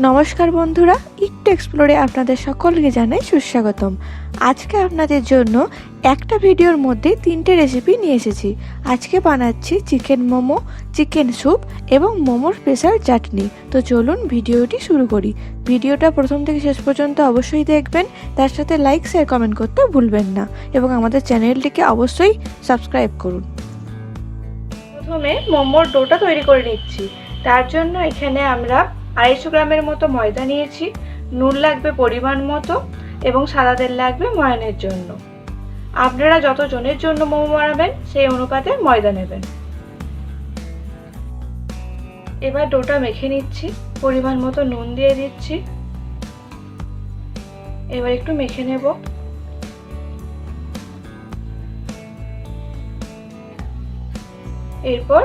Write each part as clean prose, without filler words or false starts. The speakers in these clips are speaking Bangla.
নমস্কার বন্ধুরা, একটু এক্সপ্লোরে আপনাদের সকলকে জানাই সুস্বাগতম। আজকে আপনাদের জন্য একটা ভিডিওর মধ্যে 3টে রেসিপি নিয়ে এসেছি। আজকে বানাচ্ছি চিকেন মোমো, চিকেন স্যুপ এবং মোমোর স্পেশাল চাটনি। তো চলুন ভিডিওটি শুরু করি। ভিডিওটা প্রথম থেকে শেষ পর্যন্ত অবশ্যই দেখবেন, তার সাথে লাইক শেয়ার কমেন্ট করতে ভুলবেন না এবং আমাদের চ্যানেলটিকে অবশ্যই সাবস্ক্রাইব করুন। প্রথমে মোমোর ডোটা তৈরি করে নিচ্ছি। তার জন্য এখানে আমরা 250 গ্রামের মতো ময়দা নিয়েছি, নুন লাগবে পরিমাণ মতো এবং সাদা তেল লাগবে ময়ানের জন্য। আপনারা যত জনের জন্য মোমো বানাবেন সেই অনুপাতে ময়দা নেবেন। এবার ডোটা মেখে নিচ্ছি, পরিমাণ মতো নুন দিয়ে দিচ্ছি। এবার একটু মেখে নেব। এরপর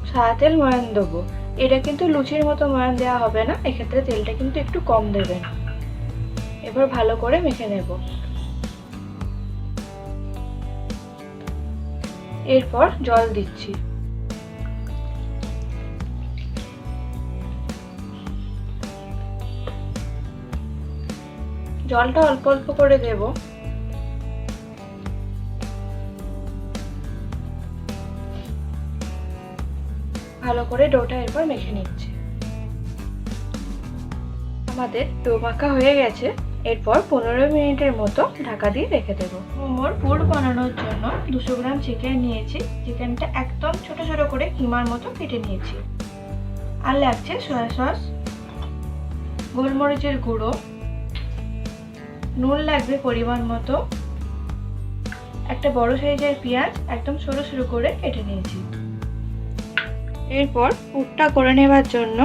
সাদা তেল ময়ান দেবো। এটা কিন্তু লুচির মতো ময়ান দেওয়া হবে না, এক্ষেত্রে তেলটা কিন্তু একটু কম দেবেন। এবার ভালো করে মেখে নেব। এরপর জল দিচ্ছি। জলটা অল্প অল্প করে দেব। ভালো করে ডোটা এরপর মেখে নিচ্ছি। আমাদের ডো মাখা হয়ে গেছে। এরপর 15 মিনিটের মতো ঢাকা দিয়ে রেখে দেব। মোমোর পুর বানানোর জন্য 200 গ্রাম চিকেন নিয়েছি। চিকেনটা একদম ছোট ছোট করে কিমার মতো কেটে নিয়েছি। আর লাগছে সয়া সস, গোলমরিচের গুঁড়ো, নুন লাগবে পরিমাণ মতো, একটা বড় সাইজের পেঁয়াজ একদম সরু সরু করে কেটে নিয়েছি। এরপর পুরটা করে নেবার জন্য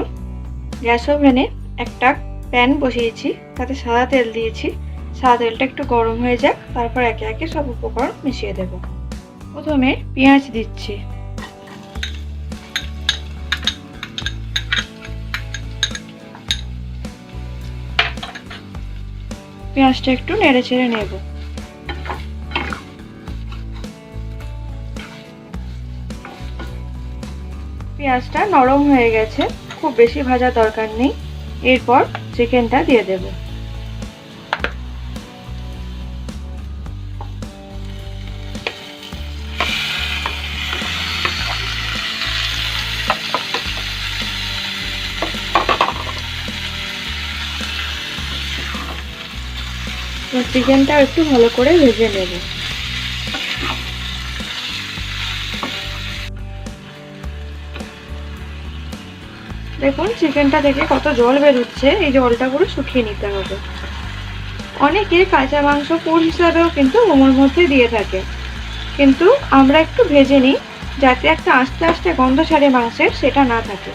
গ্যাস ওভেনে একটা প্যান বসিয়েছি, তাতে সাদা তেল দিয়েছি। সাদা তেলটা একটু গরম হয়ে যাক, তারপর একে একে সব উপকরণ মিশিয়ে দেব। প্রথমে পেঁয়াজ দিচ্ছি। পেঁয়াজটা একটু নেড়ে চেড়ে নেব। পেঁয়াজটা নরম হয়ে গেছে, খুব বেশি ভাজার দরকার নেই। এরপর চিকেনটা দিয়ে দেব। চিকেনটা একটু ভালো করে ভেজে নেব। দেখুন চিকেনটা থেকে কত জল বেরোচ্ছে, এই জলটা পুরো শুকিয়ে নিতে হবে। অনেকে কাঁচা মাংস পুর হিসাবেও কিন্তু মোমোর মধ্যে দিয়ে থাকে, কিন্তু আমরা একটু ভেজে নিই যাতে একটা আস্তে আস্তে গন্ধ ছাড়ে মাংসের, সেটা না থাকে।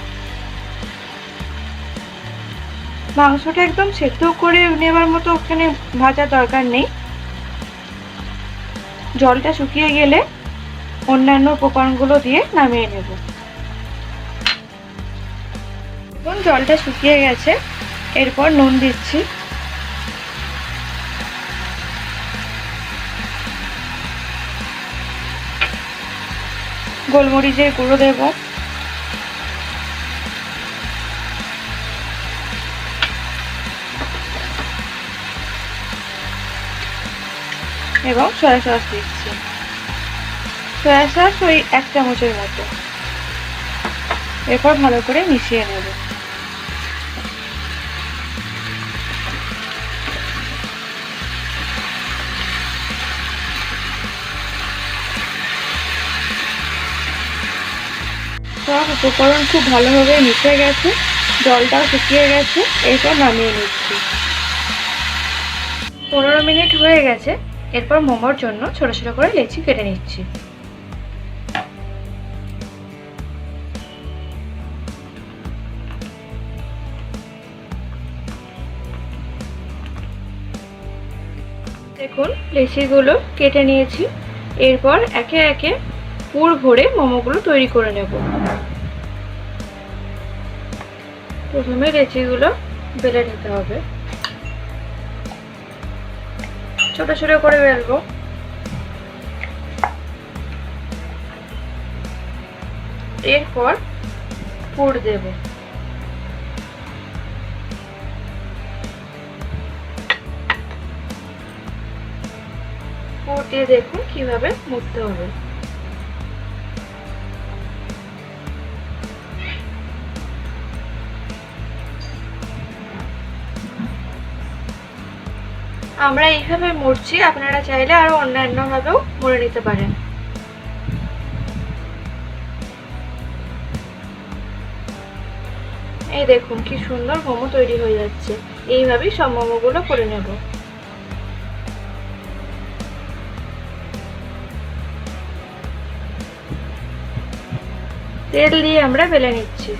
মাংসটা একদম সেদ্ধ করে নেবার মতো ওখানে ভাজার দরকার নেই। জলটা শুকিয়ে গেলে অন্যান্য উপকরণগুলো দিয়ে নামিয়ে নেব। এখন জলটা শুকিয়ে গেছে। এরপর নুন দিচ্ছি, গোলমরিচের গুঁড়ো দেব, এবং সয়া সস দিচ্ছি। সয়া সস ওই 1 চামচের মতো। এরপর ভালো করে মিশিয়ে নেব। সব উপকরণ খুব ভালোভাবে মিশে গেছে, জলটাও শুকিয়ে গেছে। এরপর নামিয়ে নিচ্ছি। 15 মিনিট হয়ে গেছে। এরপর মোমোর জন্য ছোট ছোট করে লেচি কেটে নিচ্ছি। দেখুন লেচিগুলো কেটে নিয়েছি। এরপর একে একে পুর ভরে মোমোগুলো তৈরি করে নেব। প্রথমে লেচিগুলো বেলে নিতে হবে। ছোট ছোট করে বেলবো। এরপর পুর দেব। দিয়ে দেখুন কিভাবে মুড়তে হবে। আমরা এইভাবে মুড়ছি, আপনারা চাইলে আরো অন্যান্য ভাবেও মুড়ে নিতে পারেন। এই দেখুন কি সুন্দর মোমো তৈরি হয়ে যাচ্ছে। এইভাবেই সব মোমোগুলো করে নেব। তেল দিয়ে আমরা বেলে নিচ্ছি।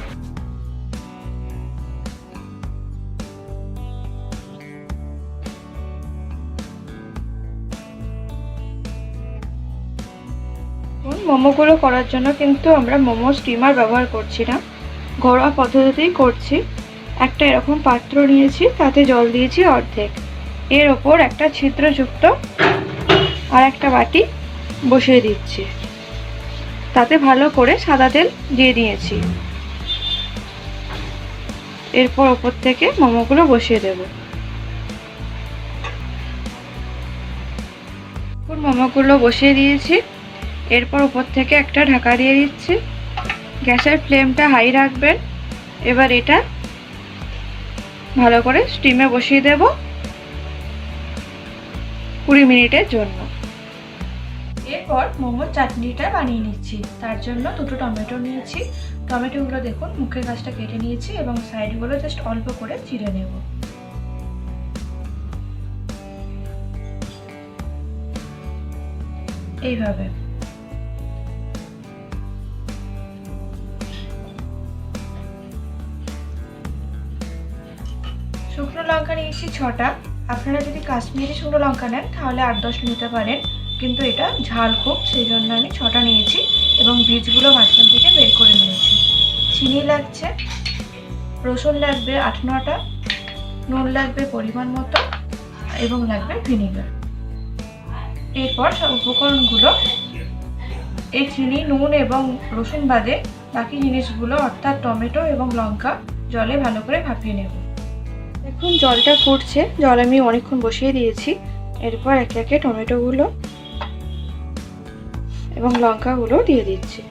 মোমোগুলো করার জন্য কিন্তু আমরা মোমো স্টিমার ব্যবহার করছি না, ঘরোয়া পদ্ধতিতেই করছি। একটা এরকম পাত্র নিয়েছি, তাতে জল দিয়েছি অর্ধেক, এর ওপর একটা ছিদ্রযুক্ত আর একটা বাটি বসিয়ে দিচ্ছি, তাতে ভালো করে সাদা তেল দিয়ে দিয়েছি। এরপর ওপর থেকে মোমোগুলো বসিয়ে দেব। মোমোগুলো বসিয়ে দিয়েছি, এরপর উপর থেকে একটা ঢাকা দিয়ে দিচ্ছি। গ্যাসের ফ্লেমটা হাই রাখবেন। এবার এটা ভালো করে স্টিমে বসিয়ে দেব 20 মিনিটের জন্য। এরপর মোমোর চাটনিটা বানিয়ে নিচ্ছি। তার জন্য দুটো টমেটো নিয়েছি। টমেটোগুলো দেখুন মুখের কাছটা কেটে নিয়েছি এবং সাইডগুলো জাস্ট অল্প করে চিড়ে নেব। এইভাবে শুকনো লঙ্কা নিয়েছি 6টা। আপনারা যদি কাশ্মীরি শুকনো লঙ্কা নেন তাহলে 8-10 নিতে পারেন, কিন্তু এটা ঝাল খুব, সেই জন্য আমি 6টা নিয়েছি এবং বীজগুলো মাঝখান থেকে বের করে নিয়েছি। চিনি লাগছে, রসুন লাগবে 8-9টা, নুন লাগবে পরিমাণ মতো এবং লাগবে ভিনেগার। এরপর সব উপকরণগুলো এই চিনি, নুন এবং রসুন বাদে বাকি জিনিসগুলো অর্থাৎ টমেটো এবং লঙ্কা জলে ভালো করে ভাপিয়ে নেব। দেখুন জলটা ফুটছে, জল আমি অনেকক্ষণ বসিয়ে দিয়েছি। এরপর একে একে টমেটোগুলো এবং লঙ্কাগুলো দিয়ে দিচ্ছি।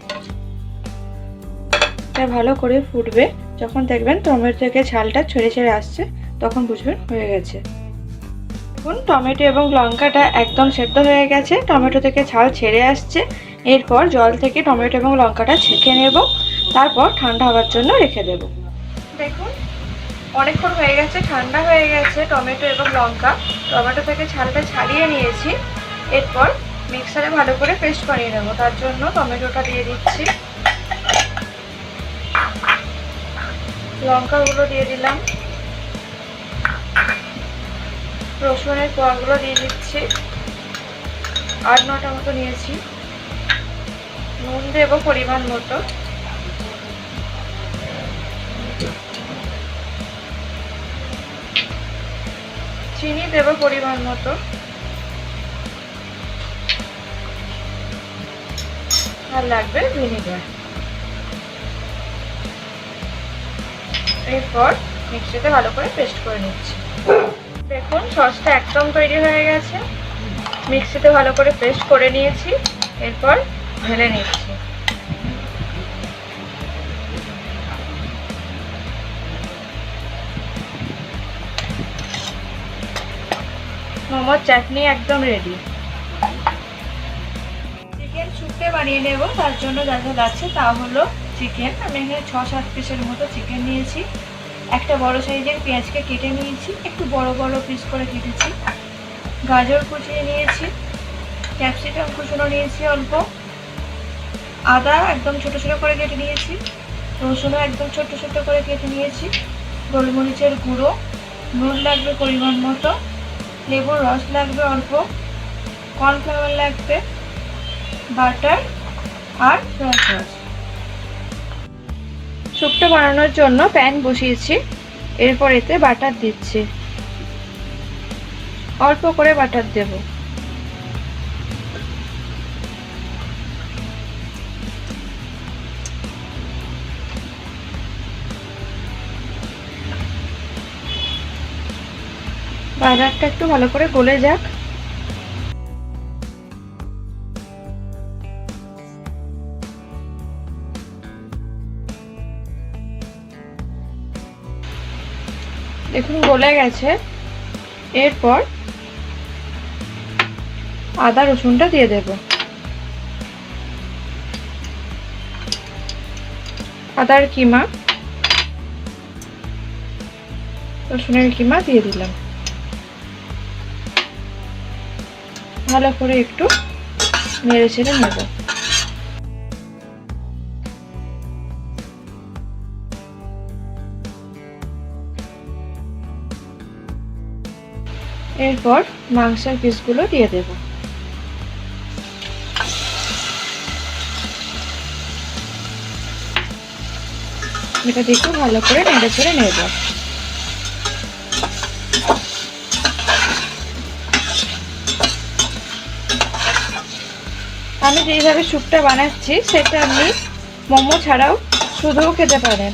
এটা ভালো করে ফুটবে, যখন দেখবেন টমেটো থেকে ঝালটা ছেড়ে ছেড়ে আসছে তখন বুঝবেন হয়ে গেছে। দেখুন টমেটো এবং লঙ্কাটা একদম সেদ্ধ হয়ে গেছে, টমেটো থেকে ঝাল ছেড়ে আসছে। এরপর জল থেকে টমেটো এবং লঙ্কাটা ছেঁকে নেব, তারপর ঠান্ডা হওয়ার জন্য রেখে দেব। দেখুন অনেকক্ষণ হয়ে গেছে, ঠান্ডা হয়ে গেছে টমেটো এবং লঙ্কা। টমেটো থেকে ছালটা ছাড়িয়ে নিয়েছি। এরপর মিক্সারে ভালো করে পেস্ট বানিয়ে নেব। তার জন্য টমেটোটা দিয়ে দিচ্ছি, লঙ্কাগুলো দিয়ে দিলাম, রসুনের কোয়াগুলো দিয়ে দিচ্ছি, 8-9টা মতো নিয়েছি, নুন দেব পরিমাণ মতো, চিনি দেব পরিমাণ মতো, আর লাগবে ভিনেগার। এরপর মিক্সিতে ভালো করে পেস্ট করে নিচ্ছি। দেখুন সসটা একদম তৈরি হয়ে গেছে, মিক্সিতে ভালো করে পেস্ট করে নিয়েছি। এরপর ঢেলে নিচ্ছি। মোমোর চাটনি একদম রেডি। চিকেন শুক্তো বানিয়ে নেব, তার জন্য যা যা লাগছে তা হলো চিকেন। আমি এখানে 6-7 পিসের মতো চিকেন নিয়েছি। একটা বড় সাইজের পেঁয়াজকে কেটে নিয়েছি, একটু বড় বড় পিস করে কেটেছি। গাজর কুচিয়ে নিয়েছি, ক্যাপসিকাম কুচনো নিয়েছি অল্প, আদা একদম ছোট ছোট করে কেটে নিয়েছি, রসুনও একদম ছোট ছোট করে কেটে নিয়েছি, গোলমরিচের গুঁড়ো, নুন লাগবে পরিমাণ মতো, লেবুর রস লাগবে অল্প, কর্নফ্লাওয়ার লাগবে, বাটার আর সয়া সস। শুক্তো বানানোর জন্য প্যান বসিয়েছি। এরপর এতে বাটার দিচ্ছি, অল্প করে বাটার দেব। বাটারটা একটু ভালো করে গলে যাক। দেখুন গলে গেছে। এরপর আদা রসুনটা দিয়ে দেব। আদার কিমা, রসুনের কিমা দিয়ে দিলাম। ভালো করে একটু নেড়ে চেড়ে নেব। এরপর মাংসের পিসগুলো দিয়ে দেব। এটা দেখে ভালো করে নেড়ে চেড়ে নেব। আমি যেইভাবে স্যুপটা বানাচ্ছি সেটা আপনি মোমো ছাড়াও শুধুও খেতে পারেন।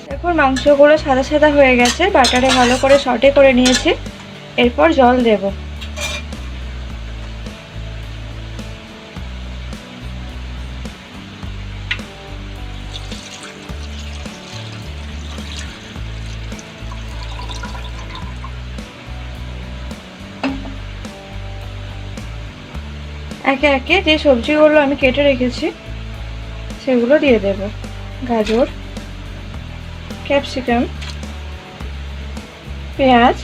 দেখুন মাংসগুলো সাদা সাদা হয়ে গেছে, বাটারে ভালো করে সটে করে নিয়েছি। এরপর জল দেব। একে একে যে সবজিগুলো আমি কেটে রেখেছি সেগুলো দিয়ে দেব। গাজর, ক্যাপসিকাম, পেঁয়াজ,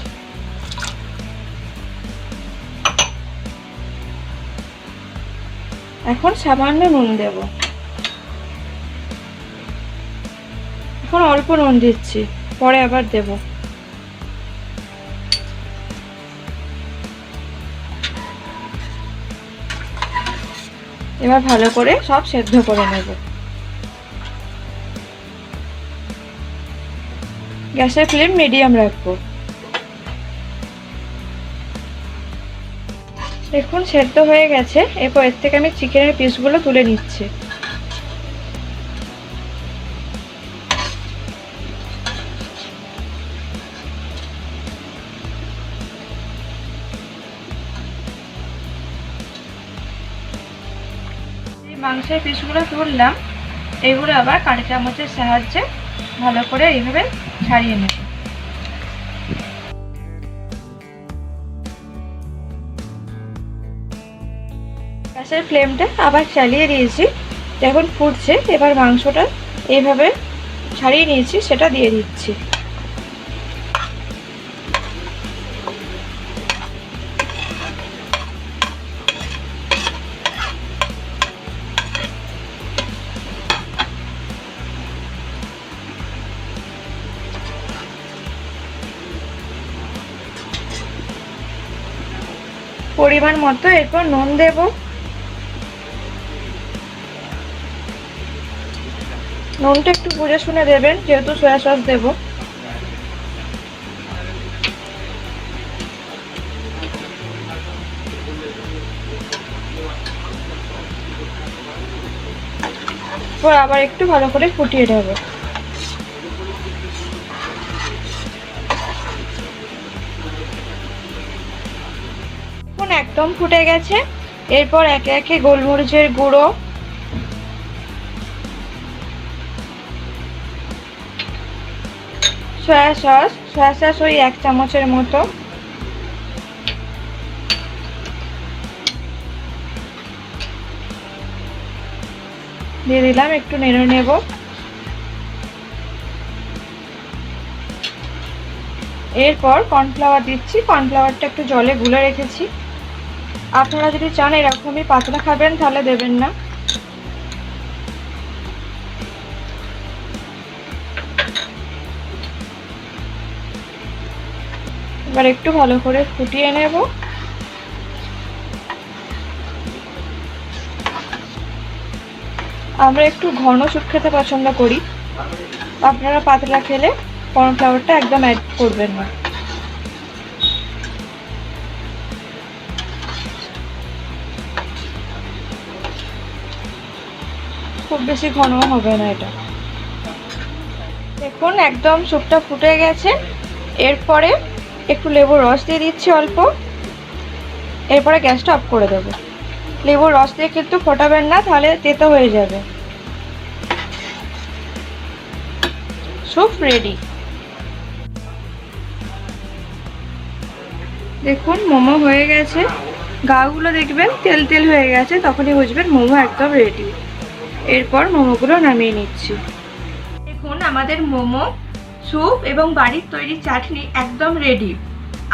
এখন সামান্য নুন দেব। এখন অল্প নুন দিচ্ছি, পরে আবার দেব। এবার ভালো করে সব সেদ্ধ করে নেব। গ্যাসের ফ্লেম মিডিয়াম রাখবো। দেখুন সেদ্ধ হয়ে গেছে। এরপর এর থেকে আমি চিকেনের পিসগুলো তুলে নিচ্ছি। মাংসের পিসগুলো তুললাম, এগুলো আবার কাঁটা চামচের সাহায্যে ভালো করে এইভাবে ছাড়িয়ে নেব। গ্যাসের ফ্লেমটা আবার চালিয়ে দিয়েছি, এখন ফুটছে। এবার মাংসটা এইভাবে ছাড়িয়ে নিয়েছি সেটা দিয়ে দিচ্ছি। পরিমাণ মতো এরপর নুন দেব। নুনটা একটু বুঝে শুনে দেবেন, যেহেতু সয়া সস দেব। আবার একটু ভালো করে ফুটিয়ে নেব। এখন একদম ফুটে গেছে। এরপর একে একে গোলমরিচের গুঁড়ো, সয়া সস ওই 1 চামচের মতো, দিয়ে দিলাম। একটু নেড়ে নেব। এরপর কর্নফ্লাওয়ার দিচ্ছি। কর্নফ্লাওয়ারটা একটু জলে গুলে রেখেছি। আপনারা যদি চান এরকমই পাতলা খাবেন তাহলে দেবেন না। এবার একটু ভালো করে ফুটিয়ে নেব। আমরা একটু ঘন স্যুপ খেতে পছন্দ করি, আপনারা পাতলা খেলে কর্নফ্লাওয়ারটা একদম অ্যাড করবেন না। খুব বেশি ঘন হবে না এটা। দেখুন একদম স্যুপটা ফুটে গেছে। এরপরে একটু লেবুর রস দিয়ে দিচ্ছি অল্প। এরপরে গ্যাসটা অফ করে দেবো। লেবুর রস দিয়ে কিন্তু ফোটাবেন না, তাহলে তেতো হয়ে যাবে। Soup ready. দেখুন মোমো হয়ে গেছে, গাগুলো দেখবেন তেল তেল হয়ে গেছে, তখনই বুঝবেন মোমো একদম রেডি। এরপর মোমোগুলো নামিয়ে নিচ্ছি। দেখুন আমাদের মোমো, স্যুপ এবং বাড়ির তৈরি চাটনি একদম রেডি।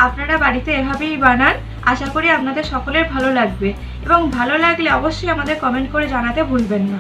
আপনারা বাড়িতে এভাবেই বানান, আশা করি আপনাদের সকলের ভালো লাগবে, এবং ভালো লাগলে অবশ্যই আমাদের কমেন্ট করে জানাতে ভুলবেন না।